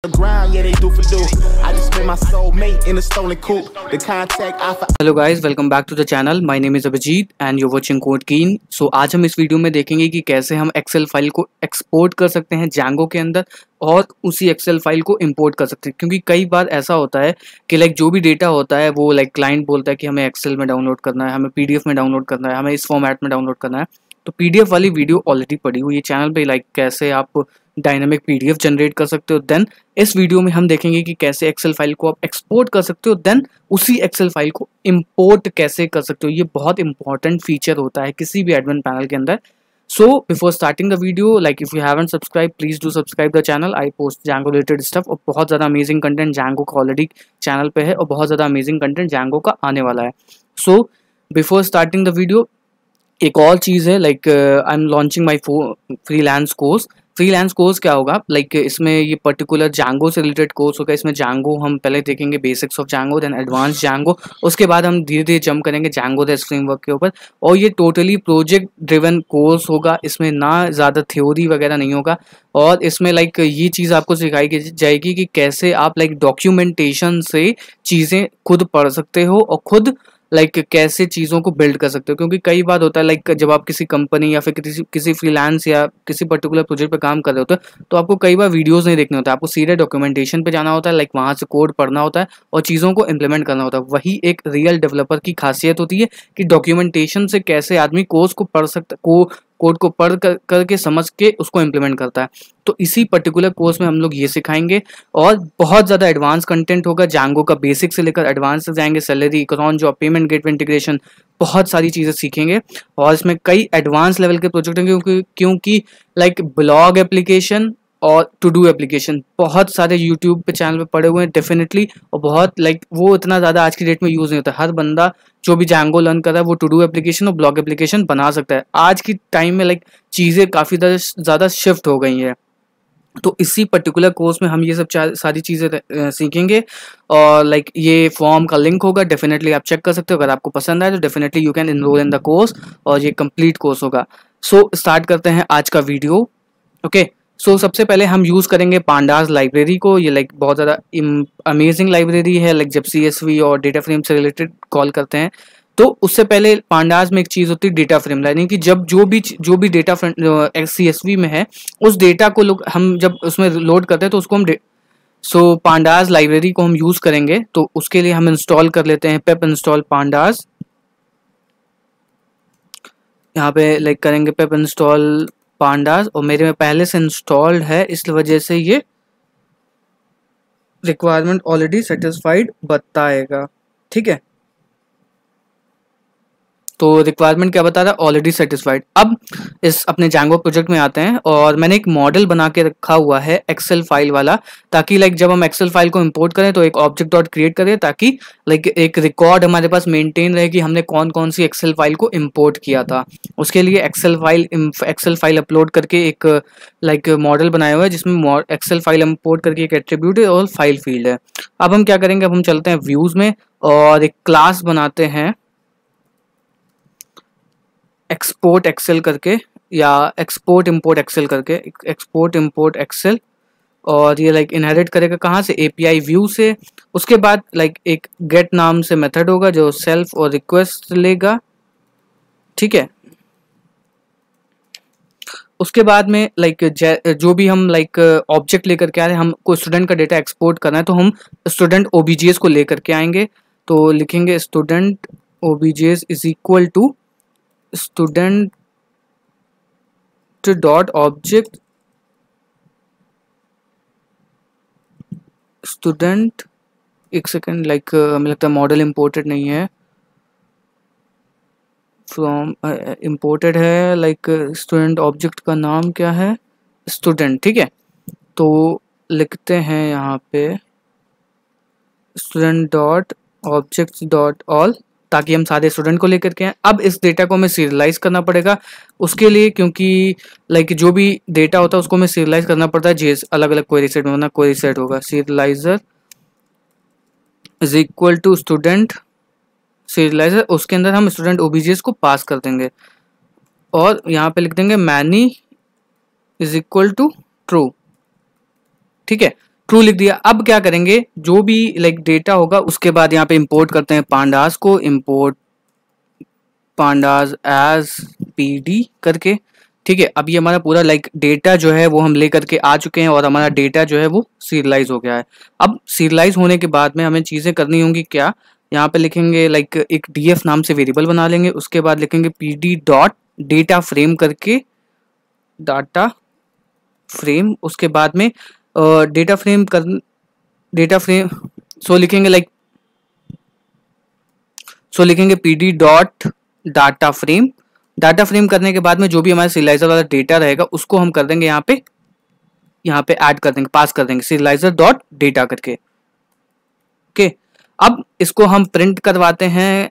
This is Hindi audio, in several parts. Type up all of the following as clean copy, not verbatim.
Hello guys, welcome back to the channel. My name is Abhijit and you watching Code Keen. So आज हम इस वीडियो में देखेंगे कि कैसे हम एक्सेल फाइल को एक्सपोर्ट कर सकते हैं Django के अंदर और उसी एक्सेल फाइल को इंपोर्ट कर सकते हैं। क्योंकि कई बार ऐसा होता है कि जो भी डेटा होता है वो क्लाइंट बोलता है कि हमें एक्सेल में डाउनलोड करना है, हमें PDF में डाउनलोड करना है, हमें इस फॉर्मेट में डाउनलोड करना है। तो PDF वाली वीडियो ऑलरेडी पड़ी हुई है चैनल पे, कैसे आप डायनामिक PDF जनरेट कर सकते हो। देन इस वीडियो में हम देखेंगे कि कैसे एक्सेल फाइल को आप एक्सपोर्ट कर सकते हो, देन उसी एक्सेल फाइल को इंपोर्ट कैसे कर सकते हो। ये बहुत इंपॉर्टेंट फीचर होता है किसी भी एडमिन पैनल के अंदर। सो before starting the video, if you haven't subscribe, please do subscribe the channel. I post Django related stuff और बहुत ज़्यादा अमेजिंग कंटेंट Django का ऑलरेडी चैनल पे है और बहुत ज़्यादा अमेजिंग कंटेंट Django का आने वाला है। So before starting the video, एक और चीज़ है, I am launching my freelance course. Freelance course क्या होगा, इसमें ये पर्टिकुलर Django से रिलेटेड कोर्स होगा। इसमें Django हम पहले देखेंगे, basics of Django, then advance Django, उसके बाद हम धीरे धीरे जंप करेंगे Django REST फ्रेमवर्क के ऊपर। और ये टोटली प्रोजेक्ट ड्रिवन कोर्स होगा, इसमें ना ज़्यादा थ्योरी वगैरह नहीं होगा। और इसमें ये चीज़ आपको सिखाई जाएगी कि कैसे आप डॉक्यूमेंटेशन से चीज़ें खुद पढ़ सकते हो और खुद कैसे चीज़ों को बिल्ड कर सकते हो। क्योंकि कई बार होता है जब आप किसी कंपनी या फिर किसी फ्रीलांस या किसी पर्टिकुलर प्रोजेक्ट पे काम कर रहे होते हो तो आपको कई बार वीडियोस नहीं देखने होता है, आपको सीधे डॉक्यूमेंटेशन पे जाना होता है, वहाँ से कोड पढ़ना होता है और चीज़ों को इम्प्लीमेंट करना होता है। वही एक रियल डेवलपर की खासियत होती है कि डॉक्यूमेंटेशन से कैसे आदमी कोर्स को पढ़ सकता कोड को पढ़ करके समझ के उसको इम्प्लीमेंट करता है। तो इसी पर्टिकुलर कोर्स में हम लोग ये सिखाएंगे और बहुत ज़्यादा एडवांस कंटेंट होगा। Django का बेसिक से लेकर एडवांस तक जाएंगे, salary, cron job, payment gateway integration, बहुत सारी चीज़ें सीखेंगे। और इसमें कई एडवांस लेवल के प्रोजेक्ट हैं क्योंकि ब्लॉग एप्लीकेशन और टू डू एप्लीकेशन बहुत सारे यूट्यूब पे चैनल पे पड़े हुए हैं डेफिनेटली। और बहुत वो इतना ज़्यादा आज की डेट में यूज़ नहीं होता। हर बंदा जो भी Django लर्न कर रहा है वो टू डू एप्लीकेशन और ब्लॉग एप्लीकेशन बना सकता है। आज की टाइम में चीज़ें काफ़ी ज़्यादा शिफ्ट हो गई हैं। तो इसी पर्टिकुलर कोर्स में हम ये सब सारी चीज़ें सीखेंगे। और ये फॉर्म का लिंक होगा, डेफिनेटली आप चेक कर सकते हो। अगर आपको पसंद आए तो definitely you can enroll in the course और ये कंप्लीट कोर्स होगा। सो स्टार्ट करते हैं आज का वीडियो। ओके, सो सबसे पहले हम यूज़ करेंगे पांडास लाइब्रेरी को। ये बहुत ज़्यादा अमेजिंग लाइब्रेरी है। जब CSV और डेटा फ्रेम से रिलेटेड कॉल करते हैं तो उससे पहले पांडास में एक चीज़ होती है डेटा फ्रेम, यानी कि जब जो भी डेटा CSV में है उस डेटा को हम जब उसमें लोड करते हैं तो उसको हम पांडास लाइब्रेरी को हम यूज़ करेंगे। तो उसके लिए हम इंस्टॉल कर लेते हैं पेप इंस्टॉल पांडास। यहाँ पे करेंगे पेप इंस्टॉल पांडास और मेरे में पहले से इंस्टॉल्ड है, इस वजह से ये रिक्वायरमेंट ऑलरेडी सेटिस्फाइड बताएगा। ठीक है, तो रिक्वायरमेंट क्या बता रहा है, ऑलरेडी सेटिस्फाइड। अब इस अपने Django प्रोजेक्ट में आते हैं और मैंने एक मॉडल बना के रखा हुआ है एक्सेल फाइल वाला, ताकि जब हम एक्सेल फाइल को इंपोर्ट करें तो एक ऑब्जेक्ट डॉट क्रिएट करें, ताकि एक रिकॉर्ड हमारे पास मेंटेन रहे कि हमने कौन कौन सी एक्सेल फाइल को इंपोर्ट किया था। उसके लिए एक्सेल फाइल अपलोड करके एक मॉडल बनाया हुआ है जिसमें एक्सेल फाइल इंपोर्ट करके एक एट्रीब्यूट है और फाइल फील्ड है। अब हम क्या करेंगे, अब हम चलते हैं व्यूज में और एक क्लास बनाते हैं एक्सपोर्ट एक्सेल करके, या एक्सपोर्ट इंपोर्ट एक्सेल करके, एक्सपोर्ट इंपोर्ट एक्सेल। और ये इनहेरिट करेगा कहाँ से, API व्यू से। उसके बाद एक गेट नाम से मेथड होगा जो सेल्फ और रिक्वेस्ट लेगा। ठीक है, उसके बाद में जो भी हम ऑब्जेक्ट लेकर के आ रहे हैं, हमको स्टूडेंट का डेटा एक्सपोर्ट करना है तो हम स्टूडेंट OBJs को लेकर के आएंगे। तो लिखेंगे student OBJs is equal to student dot object student. एक सेकेंड, हमें लगता है मॉडल इंपोर्टेड नहीं है, फ्रॉम इंपोर्टेड है। स्टूडेंट ऑब्जेक्ट का नाम क्या है, स्टूडेंट। ठीक है, तो लिखते हैं यहाँ पे student dot object dot all, ताकि हम सारे स्टूडेंट को लेकर के आए। अब इस डेटा को हमें सीरियलाइज करना पड़ेगा उसके लिए, क्योंकि जो भी डेटा होता है उसको हमें सीरियलाइज करना पड़ता है जेस अलग अलग क्वेरी सेट में, वरना क्वेरी सेट होगा serializer is equal to student serializer. उसके अंदर हम स्टूडेंट OBJs को पास कर देंगे और यहाँ पे लिख देंगे many is equal to true. ठीक है, ट्रू लिख दिया। अब क्या करेंगे, जो भी लाइक डेटा होगा उसके बाद यहाँ पे इंपोर्ट करते हैं पांडास को, इंपोर्ट पांडास एज पीडी करके। ठीक है, अब ये हमारा पूरा लाइक डेटा जो है वो हम ले करके आ चुके हैं और हमारा डेटा जो है वो सीरियलाइज हो गया है। अब सीरियलाइज होने के बाद में हमें चीज़ें करनी होंगी क्या, यहाँ पे लिखेंगे लाइक एक df नाम से वेरिएबल बना लेंगे, उसके बाद लिखेंगे pd डॉट डेटा फ्रेम करके, डाटा फ्रेम, उसके बाद में डेटा फ्रेम कर डेटा फ्रेम सो लिखेंगे लाइक लिखेंगे pd dot data frame. Data frame करने के बाद में जो भी हमारा सीरियलाइजर वाला डेटा रहेगा उसको हम कर देंगे यहाँ पे ऐड कर देंगे, पास कर देंगे सीरियलाइजर डॉट डेटा करके। ओके, अब इसको हम प्रिंट करवाते हैं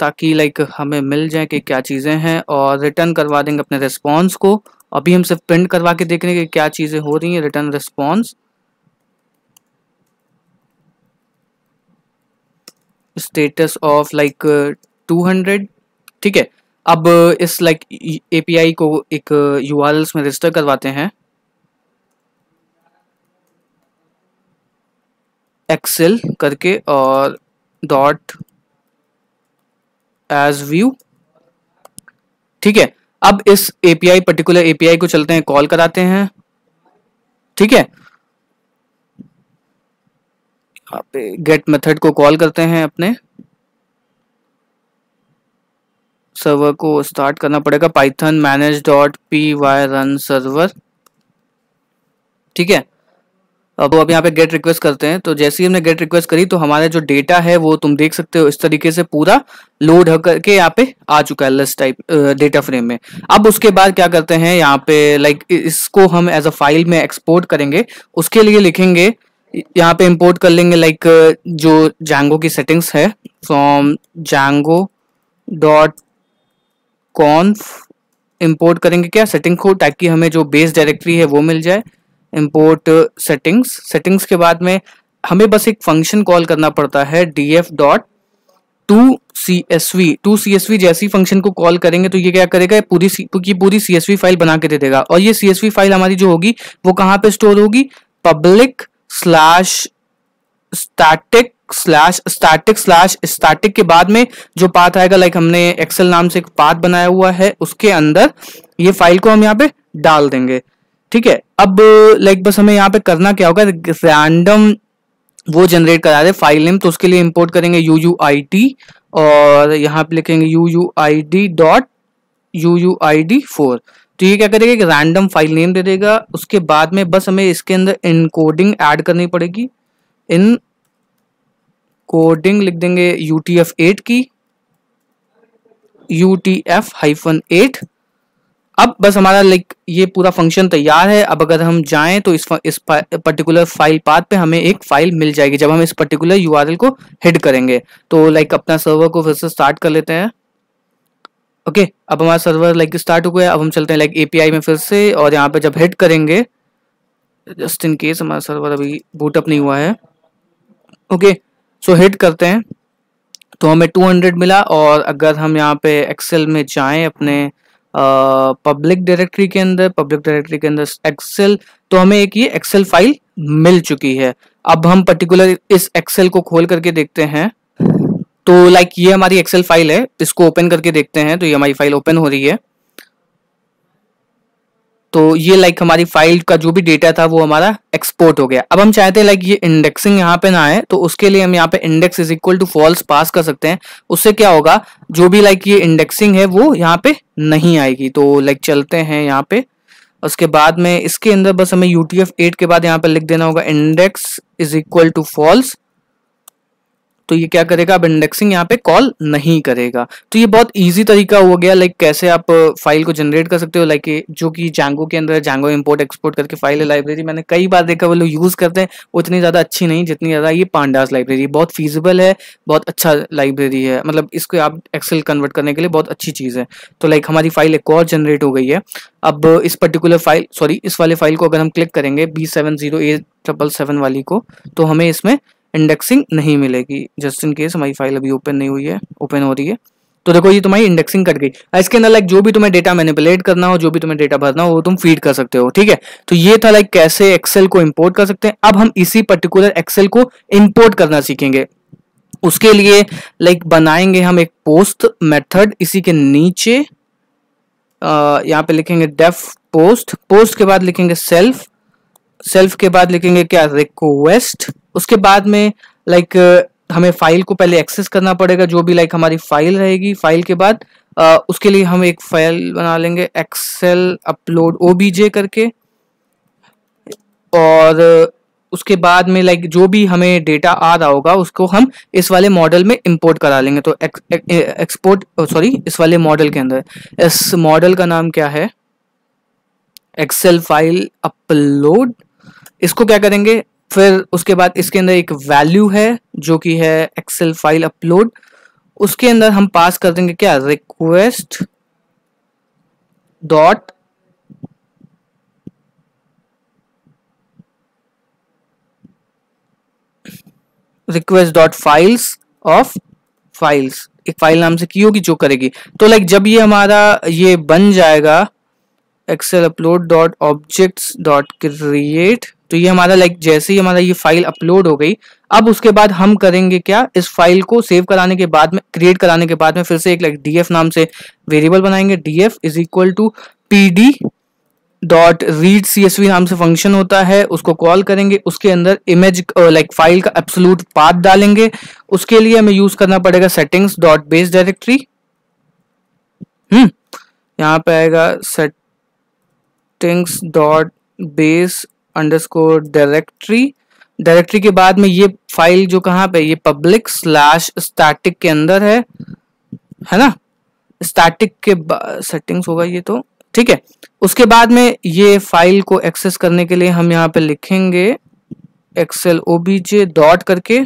ताकि लाइक हमें मिल जाए कि क्या चीज़ें हैं, और रिटर्न करवा देंगे अपने रिस्पॉन्स को। अभी हम सिर्फ प्रिंट करवा के देख रहे हैं कि क्या चीज़ें हो रही हैं। Return response status of like 200। ठीक है, अब इस लाइक एपीआई को एक यूआरएल्स में रजिस्टर करवाते हैं, एक्सेल करके और डॉट एज व्यू। ठीक है, अब इस एपीआई पर्टिकुलर एपीआई को चलते हैं कॉल कराते हैं। ठीक है, यहाँ पे गेट मेथड को कॉल करते हैं, अपने सर्वर को स्टार्ट करना पड़ेगा, Python manage dot P Y run server. ठीक है, अब यहाँ पे गेट रिक्वेस्ट करते हैं। तो जैसे ही हमने गेट रिक्वेस्ट करी तो हमारा जो डेटा है वो तुम देख सकते हो इस तरीके से पूरा लोड करके यहाँ पे आ चुका है लिस्ट टाइप डेटा फ्रेम में। अब उसके बाद क्या करते हैं, यहाँ पे लाइक इसको हम एज अ फाइल में एक्सपोर्ट करेंगे। उसके लिए लिखेंगे, यहाँ पे इंपोर्ट कर लेंगे लाइक जो जैंगो की सेटिंग्स है, फ्रॉम जैंगो डॉट कॉन्फ इंपोर्ट करेंगे क्या सेटिंग को, ताकि हमें जो बेस डायरेक्टरी है वो मिल जाए। इंपोर्ट सेटिंग्स के बाद में हमें बस एक फंक्शन कॉल करना पड़ता है, df डॉट टू csv। जैसी फंक्शन को कॉल करेंगे तो ये क्या करेगा, पूरी csv फाइल बना के दे देगा। और ये csv फाइल हमारी जो होगी वो कहाँ पे स्टोर होगी, पब्लिक स्टैटिक के बाद में जो पाथ आएगा, लाइक हमने एक्सेल नाम से एक पाथ बनाया हुआ है, उसके अंदर ये फाइल को हम यहाँ पे डाल देंगे। ठीक है, अब लाइक बस हमें यहाँ पे करना क्या होगा, रैंडम वो जनरेट करा दे फाइल नेम। तो उसके लिए इंपोर्ट करेंगे uuid और यहाँ पे लिखेंगे uuid.uuid4। तो ये क्या करेगा, एक रैंडम फाइल नेम दे देगा। उसके बाद में बस हमें इसके अंदर इनकोडिंग ऐड करनी पड़ेगी। इन कोडिंग लिख देंगे UTF-8 की, UTF-8। अब बस हमारा लाइक ये पूरा फंक्शन तैयार है। अब अगर हम जाएं तो इस पर्टिकुलर फाइल पाथ पे हमें एक फाइल मिल जाएगी जब हम इस पर्टिकुलर यूआरएल को हिट करेंगे। तो लाइक अपना सर्वर को फिर से स्टार्ट कर लेते हैं। ओके, अब हमारा सर्वर लाइक स्टार्ट हो गया। अब हम चलते हैं लाइक एपीआई में फिर से, और यहाँ पे जब हिट करेंगे, जस्ट इन केस हमारा सर्वर अभी बूटअप नहीं हुआ है। ओके, सो हिट करते हैं तो हमें 200 मिला। और अगर हम यहाँ पे एक्सेल में जाएं अपने पब्लिक डायरेक्टरी के अंदर एक्सेल, तो हमें एक ये एक्सेल फाइल मिल चुकी है। अब हम पर्टिकुलर इस एक्सेल को खोल करके देखते हैं। तो लाइक ये हमारी एक्सेल फाइल है, इसको ओपन करके देखते हैं। तो ये हमारी फाइल ओपन हो रही है। तो ये लाइक हमारी फाइल का जो भी डेटा था वो हमारा एक्सपोर्ट हो गया। अब हम चाहते हैं लाइक ये इंडेक्सिंग यहाँ पे ना आए, तो उसके लिए हम यहाँ पे index is equal to false pass कर सकते हैं। उससे क्या होगा, जो भी लाइक ये इंडेक्सिंग है वो यहाँ पे नहीं आएगी। तो लाइक चलते हैं यहाँ पे, उसके बाद में इसके अंदर बस हमें UTF-8 के बाद यहाँ पे लिख देना होगा index is equal to false. तो ये क्या करेगा, अब इंडेक्सिंग यहाँ पे कॉल नहीं करेगा। तो ये बहुत इजी तरीका हो गया लाइक कैसे आप फाइल को जनरेट कर सकते हो, लाइक जो कि जैंगो के अंदर जैंगो इंपोर्ट एक्सपोर्ट करके फाइल है। लाइब्रेरी मैंने कई बार देखा वो लोग यूज करते हैं, उतनी ज्यादा अच्छी नहीं जितनी ज्यादा ये पांडास लाइब्रेरी। बहुत फीजिबल है, बहुत अच्छा लाइब्रेरी है, मतलब इसको आप एक्सेल कन्वर्ट करने के लिए बहुत अच्छी चीज है। तो लाइक हमारी फाइल एक और जनरेट हो गई है। अब इस पर्टिकुलर फाइल इस वाले फाइल को अगर हम क्लिक करेंगे B70A777 वाली को, तो हमें इसमें इंडेक्सिंग नहीं मिलेगी। जस्ट इन केस हमारी फाइल अभी ओपन नहीं हुई है, ओपन हो रही है। तो देखो ये तुम्हारी इंडेक्सिंग कट गई। इसके अंदर लाइक जो भी तुम्हें डेटा मैनिपुलेट करना हो, जो भी तुम्हें डेटा भरना हो, वो तुम फीड कर सकते हो। ठीक है, तो ये था लाइक कैसे एक्सेल को इंपोर्ट कर सकते हैं। अब हम इसी पर्टिकुलर एक्सेल को इंपोर्ट करना सीखेंगे। उसके लिए लाइक बनाएंगे हम एक पोस्ट मेथड, इसी के नीचे यहाँ पे लिखेंगे डेफ पोस्ट, पोस्ट के बाद लिखेंगे सेल्फ, सेल्फ के बाद लिखेंगे क्या, रिक्वेस्ट। उसके बाद में लाइक हमें फाइल को पहले एक्सेस करना पड़ेगा, जो भी लाइक हमारी फाइल रहेगी। फाइल के बाद उसके लिए हम एक फाइल बना लेंगे एक्सेल अपलोड ओबीजे करके, और उसके बाद में लाइक जो भी हमें डेटा आ रहा होगा उसको हम इस वाले मॉडल में इंपोर्ट करा लेंगे। तो एक्सपोर्ट सॉरी इस वाले मॉडल के अंदर, इस मॉडल का नाम क्या है, एक्सेल फाइल अपलोड। इसको क्या करेंगे, फिर उसके बाद इसके अंदर एक वैल्यू है जो कि है एक्सेल फाइल अपलोड, उसके अंदर हम पास कर देंगे क्या, request dot files of files, एक फाइल नाम से की होगी जो करेगी। तो लाइक जब ये हमारा ये बन जाएगा Excel upload dot objects dot create, तो ये हमारा लाइक जैसे ही हमारा ये फाइल अपलोड हो गई, अब उसके बाद हम करेंगे क्या, इस फाइल को सेव कराने के बाद में, क्रिएट कराने के बाद में फिर से एक लाइक डीएफ नाम से वेरिएबल बनाएंगे। DF is equal to PD dot read CSV नाम से फंक्शन होता है, उसको कॉल करेंगे। उसके अंदर इमेज लाइक फाइल का एब्सोल्यूट पाथ डालेंगे। उसके लिए हमें यूज करना पड़ेगा सेटिंग्स डॉट बेस डायरेक्टरी। यहाँ पे आएगा settings dot base underscore directory. Directory के बाद में ये फाइल जो कहाँ पे, ये पब्लिक स्लैश स्टैटिक के अंदर है ना, स्टैटिक के सेटिंग्स होगा ये, तो ठीक है। उसके बाद में ये फाइल को एक्सेस करने के लिए हम यहाँ पे लिखेंगे एक्सेल ओबीजे डॉट करके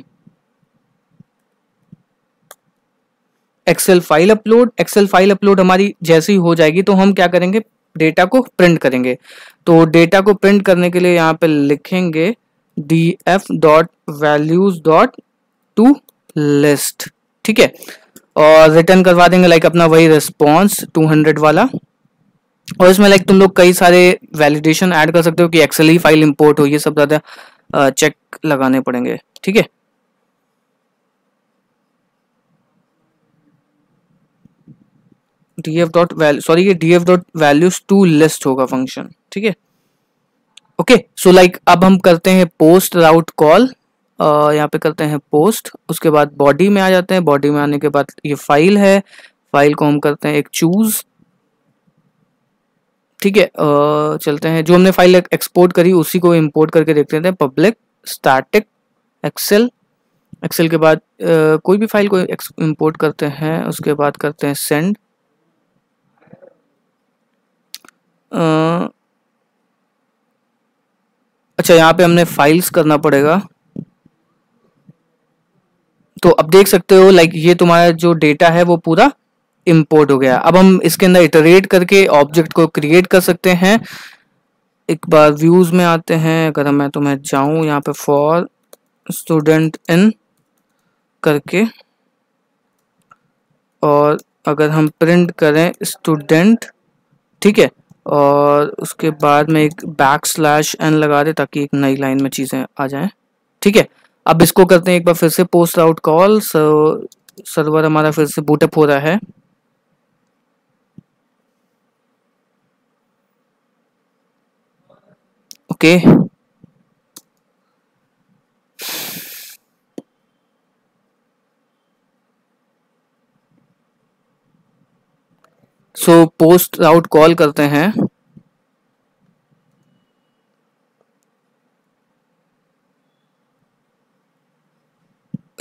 Excel file upload. Excel file upload हमारी जैसे ही हो जाएगी तो हम क्या करेंगे, डेटा को प्रिंट करेंगे। तो डेटा को प्रिंट करने के लिए यहाँ पे लिखेंगे df dot values dot to list. ठीक है, और रिटर्न करवा देंगे लाइक अपना वही रिस्पॉन्स 200 वाला। और इसमें लाइक तुम लोग कई सारे वैलिडेशन ऐड कर सकते हो कि एक्सेल ही फाइल इंपोर्ट हो, ये सब ज़्यादा चेक लगाने पड़ेंगे। ठीक है, df डॉट वैल्यू सॉरी ये df dot values to list होगा फंक्शन। ठीक है, ओके। सो लाइक अब हम करते हैं पोस्ट राउट कॉल, यहाँ पे करते हैं पोस्ट, उसके बाद बॉडी में आ जाते हैं। बॉडी में आने के बाद ये फाइल है, फाइल को हम करते हैं एक चूज। ठीक है, चलते हैं, जो हमने फाइल एक्सपोर्ट करी उसी को इंपोर्ट करके देखते हैं। पब्लिक स्टैटिक एक्सेल, एक्सेल के बाद कोई भी फाइल को इंपोर्ट करते हैं, उसके बाद करते हैं सेंड। अच्छा, यहाँ पे हमने फाइल्स करना पड़ेगा। तो अब देख सकते हो लाइक ये तुम्हारा जो डेटा है वो पूरा इंपोर्ट हो गया। अब हम इसके अंदर इटरेट करके ऑब्जेक्ट को क्रिएट कर सकते हैं। एक बार व्यूज में आते हैं, अगर मैं तुम्हें जाऊं यहाँ पे फॉर स्टूडेंट इन करके, और अगर हम प्रिंट करें स्टूडेंट, ठीक है, और उसके बाद में एक \n लगा दे ताकि एक नई लाइन में चीज़ें आ जाएं। ठीक है, अब इसको करते हैं एक बार फिर से पोस्ट आउट कॉल। सर्वर हमारा फिर से बूटअप हो रहा है। Okay, so post out call करते हैं।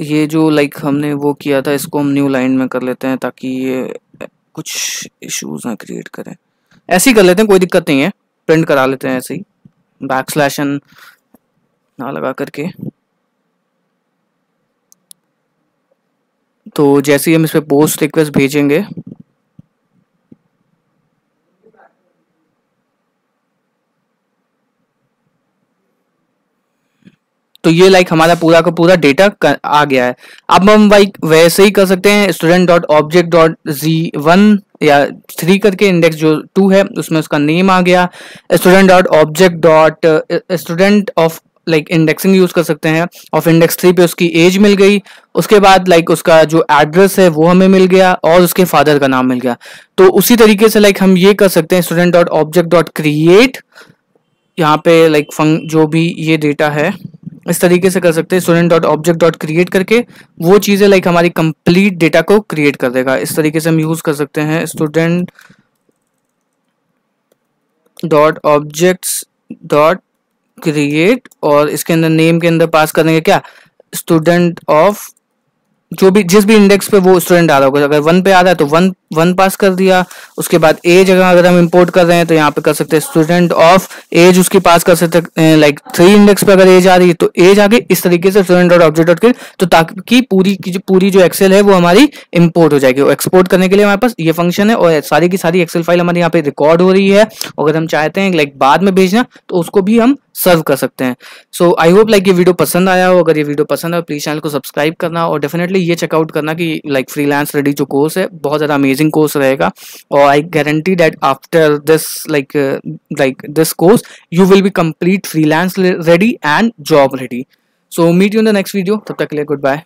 ये जो लाइक हमने वो किया था इसको हम न्यू लाइन में कर लेते हैं ताकि ये कुछ इश्यूज ना क्रिएट करें। ऐसे ही कर लेते हैं, कोई दिक्कत नहीं है, प्रिंट करा लेते हैं ऐसे ही \n ना लगा करके। तो जैसे ही हम इस पे पोस्ट रिक्वेस्ट भेजेंगे, तो ये लाइक हमारा पूरा का पूरा डेटा आ गया है। अब हम लाइक वैसे ही कर सकते हैं student dot object dot Z1 या 3 करके, इंडेक्स जो 2 है उसमें उसका नेम आ गया। Student dot object dot student of like indexing use कर सकते हैं, ऑफ इंडेक्स 3 पे उसकी एज मिल गई। उसके बाद लाइक उसका जो एड्रेस है वो हमें मिल गया और उसके फादर का नाम मिल गया। तो उसी तरीके से लाइक हम ये कर सकते हैं student dot object dot create, यहाँ पे लाइक जो भी ये डेटा है इस तरीके से कर सकते हैं। Student dot object dot create करके वो चीज़ें लाइक हमारी कंप्लीट डेटा को क्रिएट कर देगा। इस तरीके से हम यूज़ कर सकते हैं student dot objects dot create, और इसके अंदर नेम के अंदर पास करेंगे क्या, स्टूडेंट ऑफ जो भी जिस भी इंडेक्स पे वो स्टूडेंट आ रहा होगा। अगर 1 पे आ रहा है तो 1 पास कर दिया। उसके बाद एज अगर हम इंपोर्ट कर रहे हैं तो यहाँ पे कर सकते हैं स्टूडेंट ऑफ एज उसकी पास कर सकते हैं, लाइक 3 इंडेक्स पे अगर एज आ रही है तो एज आ गई। इस तरीके से स्टूडेंट डॉट ऑब्जेक्ट डॉट, तो ताकि पूरी जो एक्सेल है वो हमारी इंपोर्ट हो जाएगी। एक्सपोर्ट करने के लिए हमारे पास ये फंक्शन है और सारी की सारी एक्सेल फाइल हमारे यहाँ पे रिकॉर्ड हो रही है। अगर हम चाहते हैं लाइक बाद में भेजना तो उसको भी हम सर्व कर सकते हैं। सो आई होप लाइक ये वीडियो पसंद आया हो। अगर ये वीडियो पसंद है प्लीज चैनल को सब्सक्राइब करना और डेफिनेटली ये चेकआउट करना कि लाइक फ्रीलांस रेडी जो कोर्स है बहुत ज़्यादा अमेजिंग कोर्स रहेगा। और I guarantee that after this like this course you will be complete freelance ready and job ready. So meet you in the next video. तब तक के लिए goodbye.